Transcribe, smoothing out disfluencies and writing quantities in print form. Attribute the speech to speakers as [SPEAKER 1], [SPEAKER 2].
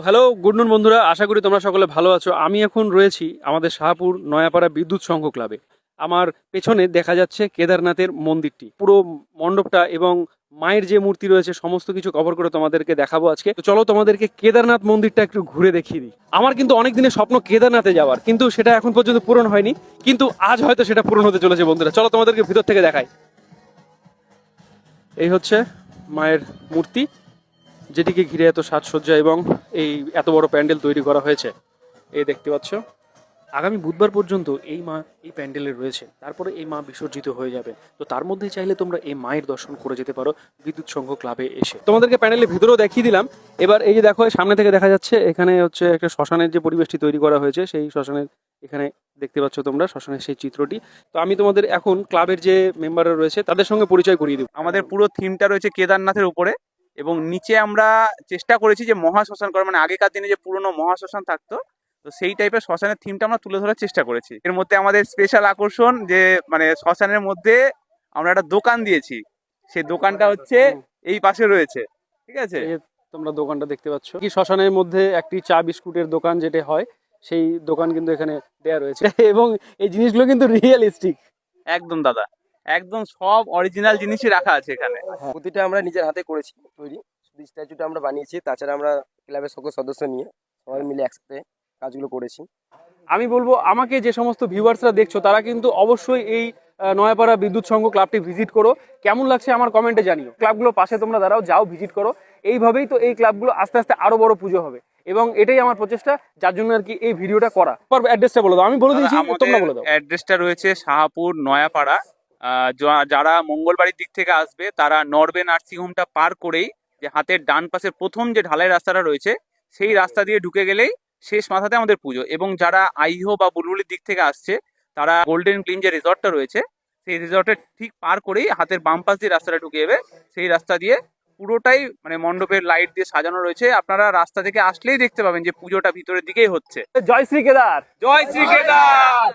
[SPEAKER 1] Hello, good নুন বন্ধুরা, আশা করি তোমরা সকলে ভালো আছো। আমি এখন রয়েছি আমাদের শাহপুর নয়াপাড়া বিদ্যুৎ সংঘ ক্লাবে। আমার পেছনে দেখা যাচ্ছে কেদারনাথের মন্দিরটি, পুরো মণ্ডপটা এবং মায়ের যে মূর্তি রয়েছে সমস্ত কিছু কভার করে তোমাদেরকে দেখাবো আজকে। তো চলো তোমাদেরকে কেদারনাথ মন্দিরটা একটু ঘুরে দেখিয়ে দিই। আমার কিন্তু অনেক দিনের স্বপ্ন কেদারনাথে যাওয়ার, কিন্তু সেটা এখন পর্যন্ত পূরণ হয়নি, কিন্তু আজ হয়তো সেটা পূরণ হতে চলেছে বন্ধুরা। চলো তোমাদেরকে ভিতর থেকে দেখাই। এই হচ্ছে মায়ের মূর্তি, যেটিকে ঘিরে এত সাজসজ্জা এবং এই এত বড় প্যান্ডেল তৈরি করা হয়েছে। এই দেখতে পাচ্ছ, আগামী বুধবার পর্যন্ত এই মা এই প্যান্ডেলে রয়েছে, তারপরে এই মা বিসর্জিত হয়ে যাবে। তো তার মধ্যে চাইলে তোমরা এই মায়ের দর্শন করে যেতে পারো বিদ্যুৎ সংঘ ক্লাবে এসে। তোমাদেরকে প্যান্ডেলের ভিতরেও দেখিয়ে দিলাম। এবার এই যে দেখো, সামনে থেকে দেখা যাচ্ছে এখানে হচ্ছে একটা শ্মশানের যে পরিবেশটি তৈরি করা হয়েছে, সেই শ্মশানের এখানে দেখতে পাচ্ছ তোমরা শ্মশানের সেই চিত্রটি। তো আমি তোমাদের এখন ক্লাবের যে মেম্বাররা রয়েছে তাদের সঙ্গে পরিচয় করিয়ে দেবো।
[SPEAKER 2] আমাদের পুরো থিমটা রয়েছে কেদারনাথের উপরে, এবং নিচে আমরা চেষ্টা করেছি যে মহা শ্মশান করার, মানে আগেকার দিনে যে পুরনো মহা শ্মশান থাকতো, তো সেই টাইপের শ্মশানের থিমটা আমরা তুলে ধরার চেষ্টা করেছি। এর মধ্যে আমাদের স্পেশাল আকর্ষণ যে মানে শ্মশানের মধ্যে আমরা একটা দোকান দিয়েছি, সেই দোকানটা হচ্ছে এই পাশে রয়েছে, ঠিক আছে।
[SPEAKER 1] এই যে তোমরা দোকানটা দেখতে পাচ্ছ, কি শ্মশানের মধ্যে একটি চা বিস্কুটের দোকান যেটা হয়, সেই দোকান কিন্তু এখানে দেয়া রয়েছে এবং এই জিনিসগুলো কিন্তু রিয়েলিস্টিক।
[SPEAKER 2] একদম দাদা, একদম সব অরিজিনাল জিনিসই রাখা আছে এখানে।
[SPEAKER 3] প্রতিটা আমরা নিজের হাতে করেছি তৈরি। শুধু স্ট্যাচুটা আমরা বানিয়েছি, তাছাড়া আমরা ক্লাবের সকল সদস্য নিয়ে সবাই মিলে একসাথে কাজগুলো করেছি।
[SPEAKER 1] আমি বলবো, আমাকে যে সমস্ত ভিউয়ার্সরা দেখছো তারা কিন্তু অবশ্যই এই নয়াপাড়া বিদ্যুৎ সংঘ ক্লাবটি ভিজিট করো। কেমন লাগছে আমার কমেন্টে জানিও। ক্লাবগুলো পাশে তোমরা দাঁড়াও, যাও ভিজিট করো। এইভাবেই তো এই ক্লাবগুলো আস্তে আস্তে আরো বড় পুজো হবে, এবং এটাই আমার প্রচেষ্টা, যার জন্য আর কি এই ভিডিওটা করা। অ্যাড্রেসটা বলে দাও, আমি বলে দিয়েছি, তোমরা বলে দাও।
[SPEAKER 2] অ্যাড্রেসটা রয়েছে শাহপুর নয়াপাড়া। যারা মঙ্গলবাড়ির দিক থেকে আসবে তারা নরবে নার্সিং হোমটা পার করেই যে হাতের ডান পাশের প্রথম যে ঢালাই রাস্তাটা রয়েছে, সেই রাস্তা দিয়ে ঢুকে গেলেই শেষ মাথাতে আমাদের পুজো। এবং যারা আইহো বা বুলবুলির দিক থেকে আসছে, তারা গোল্ডেন গ্লিম যে রিসর্টটা রয়েছে, সেই রিসর্টের ঠিক পার করেই হাতের বাম পাশ দিয়ে রাস্তাটা ঢুকে যাবে। সেই রাস্তা দিয়ে পুরোটাই মানে মণ্ডপের লাইট দিয়ে সাজানো রয়েছে। আপনারা রাস্তা থেকে আসলেই দেখতে পাবেন যে পুজোটা ভিতরের দিকেই হচ্ছে।
[SPEAKER 1] জয় শ্রী কেদার।
[SPEAKER 2] জয় শ্রী কেদার।